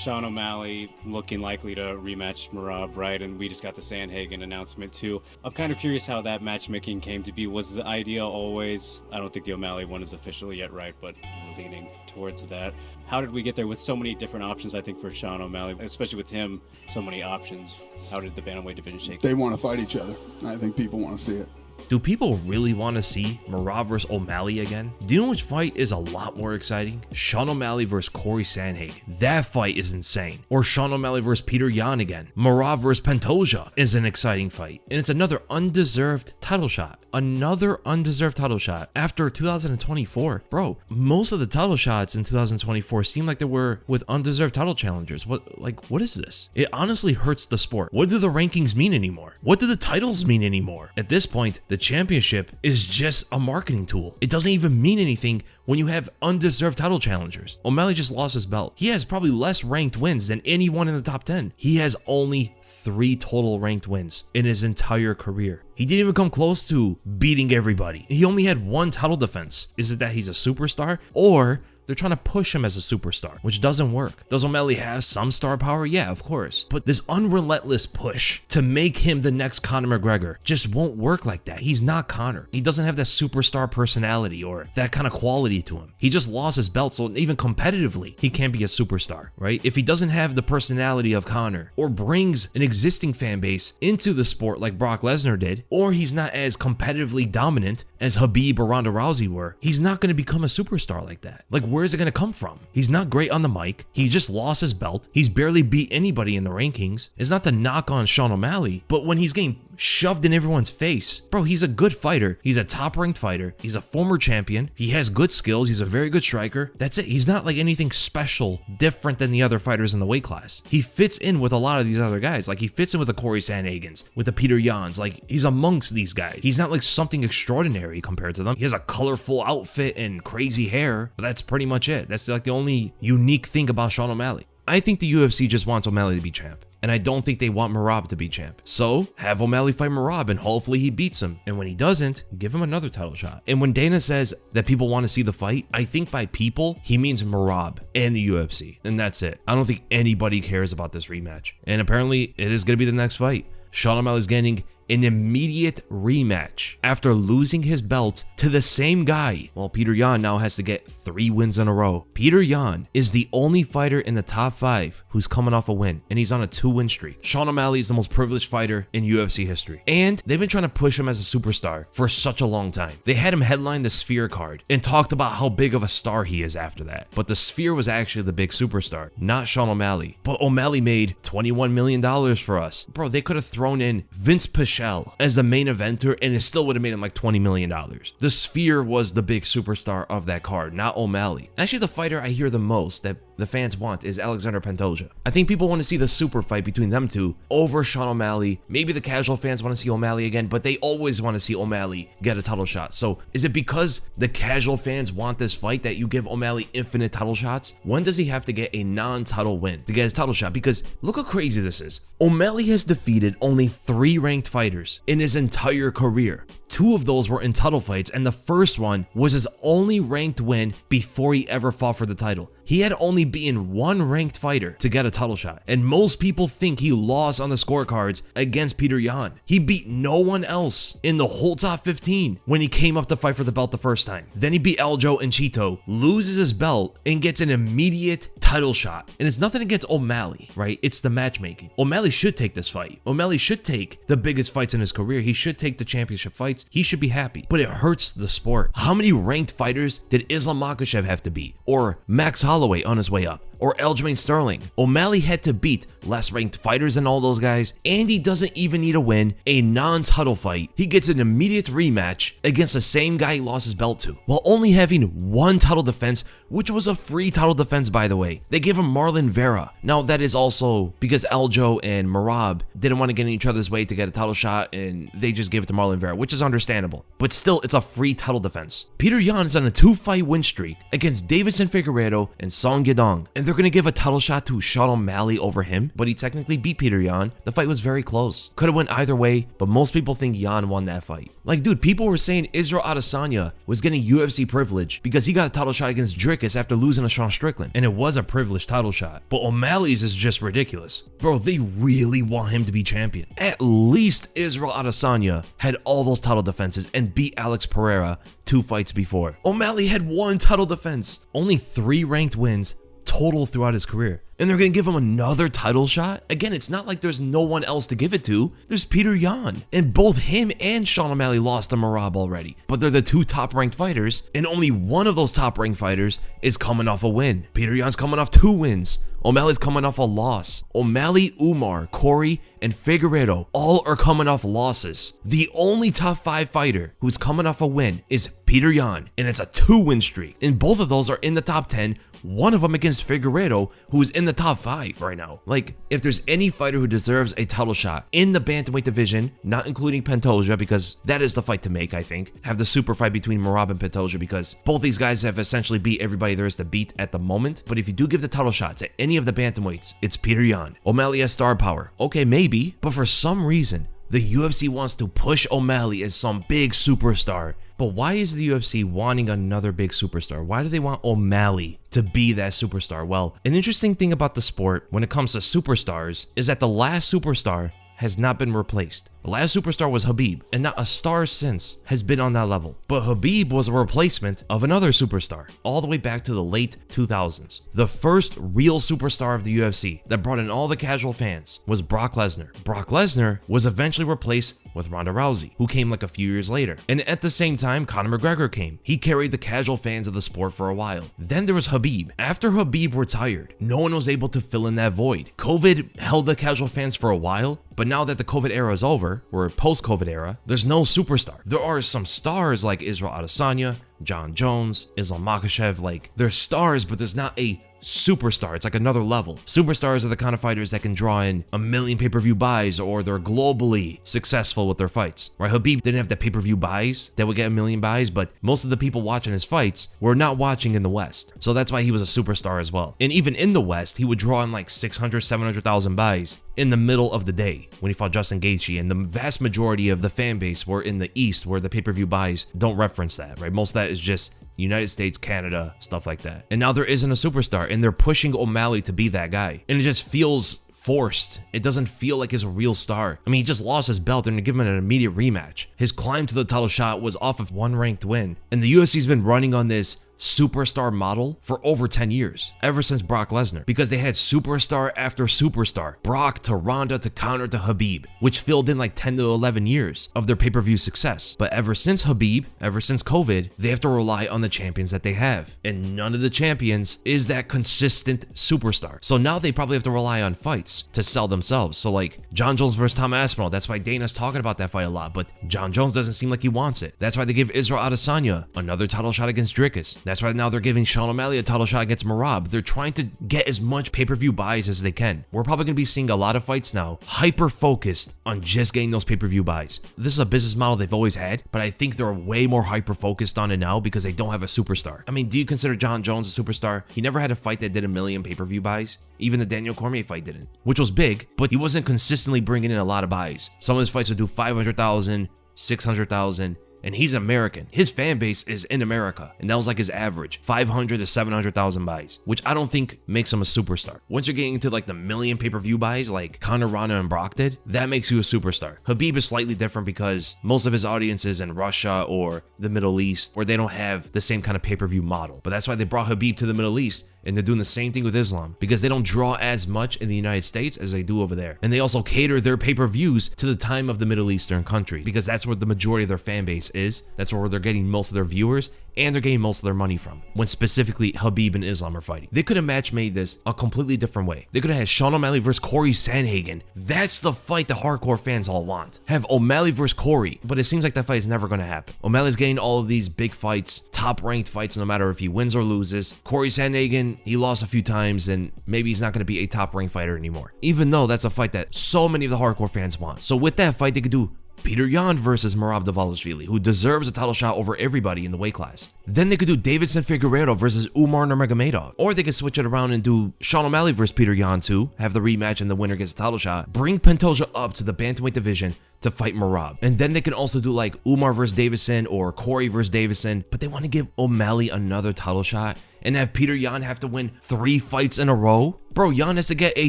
Sean O'Malley looking likely to rematch Merab, right? And we just got the Sandhagen announcement too. I'm kind of curious how that matchmaking came to be. Was the idea always, I don't think the O'Malley one is officially yet, right? But we're leaning towards that. How did we get there with so many different options, I think, for Sean O'Malley, especially with him, so many options? How did the Bantamweight division shake? They want to fight each other. I think people want to see it. Do people really want to see Merab versus O'Malley again? Do you know which fight is a lot more exciting? Sean O'Malley versus Corey Sandhagen. That fight is insane. Or Sean O'Malley versus Peter Yan again. Merab versus Pantoja is an exciting fight. And it's another undeserved title shot. Another undeserved title shot after 2024. Bro, most of the title shots in 2024 seem like they were with undeserved title challengers. What is this? It honestly hurts the sport. What do the rankings mean anymore? What do the titles mean anymore? At this point, the championship is just a marketing tool. It doesn't even mean anything when you have undeserved title challengers. O'Malley just lost his belt. He has probably less ranked wins than anyone in the top 10. He has only 3 total ranked wins in his entire career. He didn't even come close to beating everybody. He only had 1 title defense. Is it that he's a superstar, or they're trying to push him as a superstar, which doesn't work? Does O'Malley have some star power? Yeah, of course. But this unrelentless push to make him the next Conor McGregor just won't work like that. He's not Conor. He doesn't have that superstar personality or that kind of quality to him. He just lost his belt, so even competitively, he can't be a superstar, right? If he doesn't have the personality of Conor or brings an existing fan base into the sport like Brock Lesnar did, or he's not as competitively dominant as Khabib or Ronda Rousey were, he's not going to become a superstar like that. Like, where is it going to come from? He's not great on the mic. He just lost his belt. He's barely beat anybody in the rankings. It's not to knock on Sean O'Malley, but when he's getting shoved in everyone's face, bro, he's a good fighter. He's a top-ranked fighter. He's a former champion. He has good skills. He's a very good striker. That's it. He's not like anything special, different than the other fighters in the weight class. He fits in with a lot of these other guys. Like, he fits in with the Corey Sandhagens, with the Peter Yans. Like, he's amongst these guys. He's not like something extraordinary compared to them. He has a colorful outfit and crazy hair, but that's pretty much it. That's like the only unique thing about Sean O'Malley. I think the UFC just wants O'Malley to be champ, and I don't think they want Merab to be champ. So have O'Malley fight Merab, and hopefully he beats him. And when he doesn't, give him another title shot. And when Dana says that people want to see the fight, I think by people, he means Merab and the UFC. And that's it. I don't think anybody cares about this rematch. And apparently it is going to be the next fight. Sean O'Malley's getting an immediate rematch after losing his belt to the same guy. Well, Peter Yan now has to get 3 wins in a row. Peter Yan is the only fighter in the top 5 who's coming off a win, and he's on a 2-win streak. Sean O'Malley is the most privileged fighter in UFC history, and they've been trying to push him as a superstar for such a long time. They had him headline the Sphere card and talked about how big of a star he is after that, but the Sphere was actually the big superstar, not Sean O'Malley. But O'Malley made $21 million for us. Bro, they could have thrown in Vince Pichel as the main eventer, and it still would have made him like $20 million. The Sphere was the big superstar of that card, not O'Malley. Actually, the fighter I hear the most that the fans want is Alexander Pantoja. I think people want to see the super fight between them two over Sean O'Malley. Maybe the casual fans want to see O'Malley again, but they always want to see O'Malley get a title shot. So is it because the casual fans want this fight that you give O'Malley infinite title shots? When does he have to get a non-title win to get his title shot? Because look how crazy this is. O'Malley has defeated only 3 ranked fighters in his entire career. 2 of those were in title fights, and the first one was his only ranked win before he ever fought for the title. He had only beaten 1 ranked fighter to get a title shot, and most people think he lost on the scorecards against Peter Yan. He beat no one else in the whole top 15 when he came up to fight for the belt the first time. Then he beat Aljo and Chito, loses his belt, and gets an immediate title shot. And it's nothing against O'Malley, right? It's the matchmaking. O'Malley should take this fight. O'Malley should take the biggest fights in his career. He should take the championship fights. He should be happy. But it hurts the sport. How many ranked fighters did Islam Makhachev have to beat? Or Max Holloway on his way up? Or Aljamain Sterling? O'Malley had to beat less ranked fighters than all those guys, and he doesn't even need to win a non-title fight. He gets an immediate rematch against the same guy he lost his belt to, while only having 1 title defense, which was a free title defense, by the way. They gave him Marlon Vera. Now, that is also because Aljo and Merab didn't want to get in each other's way to get a title shot, and they just gave it to Marlon Vera, which is understandable. But still, it's a free title defense. Peter Yan is on a 2-fight win streak against Davidson Figueiredo and Song Yadong, and they're they're gonna give a title shot to Sean O'Malley over him, but he technically beat Peter Yan. The fight was very close. Could have went either way, but most people think Yan won that fight. Like, dude, people were saying Israel Adesanya was getting UFC privilege because he got a title shot against Dricus after losing to Sean Strickland, and it was a privileged title shot. But O'Malley's is just ridiculous. Bro, they really want him to be champion. At least Israel Adesanya had all those title defenses and beat Alex Pereira 2 fights before. O'Malley had 1 title defense, only 3 ranked wins total throughout his career. And they're gonna give him another title shot? Again, it's not like there's no one else to give it to. There's Peter Yan. And both him and Sean O'Malley lost to Merab already. But they're the 2 top-ranked fighters, and only one of those top-ranked fighters is coming off a win. Peter Yan's coming off 2 wins. O'Malley's coming off a loss. O'Malley, Umar, Corey, and Figueiredo all are coming off losses. The only top 5 fighter who's coming off a win is Peter Yan, and it's a 2-win streak. And both of those are in the top 10. One of them against Figueiredo, who is in the top 5 right now. Like, if there's any fighter who deserves a title shot in the bantamweight division, not including Pantoja, because that is the fight to make, I think. Have the super fight between Merab and Pantoja, because both these guys have essentially beat everybody there is to beat at the moment. But if you do give the title shot to any of the bantamweights, it's Peter Yan. O'Malley has star power. Okay, maybe, but for some reason, the UFC wants to push O'Malley as some big superstar. But why is the UFC wanting another big superstar? Why do they want O'Malley to be that superstar? Well, an interesting thing about the sport when it comes to superstars is that the last superstar has not been replaced. The last superstar was Khabib, and not a star since has been on that level. But Khabib was a replacement of another superstar all the way back to the late 2000s. The first real superstar of the UFC that brought in all the casual fans was Brock Lesnar. Brock Lesnar was eventually replaced with Ronda Rousey, who came like a few years later. And at the same time, Conor McGregor came. He carried the casual fans of the sport for a while. Then there was Khabib. After Khabib retired, no one was able to fill in that void. COVID held the casual fans for a while, but now that the COVID era is over, we're post-COVID era, there's no superstar. There are some stars like Israel Adesanya, John Jones, Islam Makhachev, like, they're stars, but there's not a superstar. It's like another level. Superstars are the kind of fighters that can draw in 1 million pay-per-view buys, or they're globally successful with their fights. Right? Khabib didn't have the pay-per-view buys that would get 1 million buys, but most of the people watching his fights were not watching in the West. So that's why he was a superstar as well. And even in the West, he would draw in like 600, 700,000 buys in the middle of the day when he fought Justin Gaethje, and the vast majority of the fan base were in the East, where the pay-per-view buys don't reference that, right? Most of that is just United States, Canada, stuff like that. And now there isn't a superstar, and they're pushing O'Malley to be that guy. And it just feels forced. It doesn't feel like he's a real star. I mean, he just lost his belt and they're giving him an immediate rematch. His climb to the title shot was off of 1 ranked win. And the UFC's been running on this superstar model for over 10 years, ever since Brock Lesnar, because they had superstar after superstar, Brock to Ronda to Conor to Khabib, which filled in like 10 to 11 years of their pay-per-view success. But ever since Khabib, ever since COVID, they have to rely on the champions that they have, and none of the champions is that consistent superstar. So now they probably have to rely on fights to sell themselves. So like John Jones versus Tom Aspinall, that's why Dana's talking about that fight a lot, but John Jones doesn't seem like he wants it. That's why they give Israel Adesanya another title shot against Dricus. That's why now they're giving Sean O'Malley a title shot against Merab. They're trying to get as much pay-per-view buys as they can. We're probably going to be seeing a lot of fights now hyper-focused on just getting those pay-per-view buys. This is a business model they've always had, but I think they're way more hyper-focused on it now because they don't have a superstar. I mean, do you consider John Jones a superstar? He never had a fight that did 1 million pay-per-view buys. Even the Daniel Cormier fight didn't, which was big, but he wasn't consistently bringing in a lot of buys. Some of his fights would do 500,000, 600,000, and he's American. His fan base is in America, and that was like his average, 500 to 700,000 buys, which I don't think makes him a superstar. Once you're getting into like the 1 million pay-per-view buys like Conor, Ronda, and Brock did, that makes you a superstar. Khabib is slightly different because most of his audience is in Russia or the Middle East, where they don't have the same kind of pay-per-view model. But that's why they brought Khabib to the Middle East, and they're doing the same thing with Islam because they don't draw as much in the United States as they do over there. And they also cater their pay-per-views to the time of the Middle Eastern country because that's where the majority of their fan base is. That's where they're getting most of their viewers, and they're getting most of their money from when specifically Khabib and Islam are fighting. They could have match made this a completely different way. They could have had Sean O'Malley versus Corey Sandhagen. That's the fight the hardcore fans all want. Have O'Malley versus Corey, but it seems like that fight is never going to happen. O'Malley's getting all of these big fights, top-ranked fights, no matter if he wins or loses. Corey Sandhagen, he lost a few times, and maybe he's not going to be a top-ranked fighter anymore, even though that's a fight that so many of the hardcore fans want. So with that fight, they could do Peter Yan versus Merab Dvalishvili, who deserves a title shot over everybody in the weight class. Then they could do Davidson Figueiredo versus Umar Nurmagomedov. Or they could switch it around and do Sean O'Malley versus Peter Yan too, have the rematch and the winner gets a title shot. Bring Pantoja up to the bantamweight division to fight Merab. And then they can also do like Umar versus Davison or Corey versus Davison, but they want to give O'Malley another title shot and have Peter Yan have to win 3 fights in a row? Bro, Yan has to get a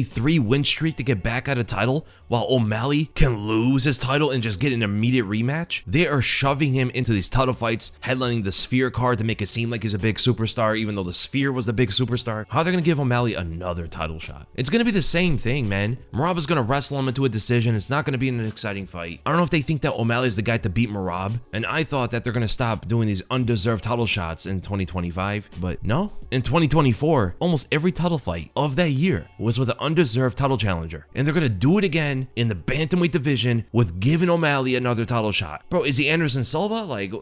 3-win streak to get back at a title, while O'Malley can lose his title and just get an immediate rematch? They are shoving him into these title fights, headlining the Sphere card to make it seem like he's a big superstar, even though the Sphere was the big superstar. How are they gonna give O'Malley another title shot? It's gonna be the same thing, man. Merab is gonna wrestle him into a decision. It's not gonna be an exciting fight. I don't know if they think that O'Malley is the guy to beat Merab, and I thought that they're gonna stop doing these undeserved title shots in 2025, but no. In 2024, almost every title fight of that year was with an undeserved title challenger, and they're gonna do it again in the bantamweight division with giving O'Malley another title shot. Bro, is he Anderson Silva? Like,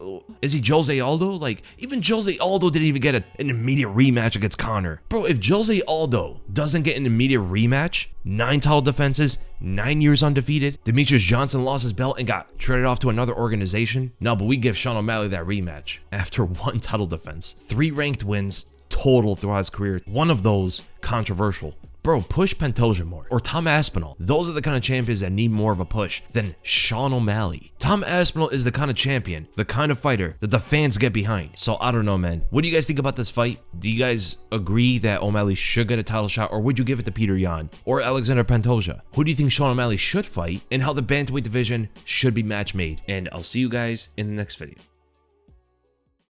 is he Jose Aldo? Like, even Jose Aldo didn't even get an immediate rematch against Conor. Bro, if Jose Aldo doesn't get an immediate rematch, 9 title defenses, 9 years undefeated, Demetrius Johnson lost his belt and got traded off to another organization. No, but we give Sean O'Malley that rematch after 1 title defense, 3 ranked wins total throughout his career, 1 of those controversial. Bro, push Pantoja more. Or Tom Aspinall. Those are the kind of champions that need more of a push than Sean O'Malley. Tom Aspinall is the kind of champion, the kind of fighter that the fans get behind. So I don't know, man. What do you guys think about this fight? Do you guys agree that O'Malley should get a title shot, or would you give it to Peter Yan or Alexander Pantoja? Who do you think Sean O'Malley should fight, and how the bantamweight division should be match made? And I'll see you guys in the next video.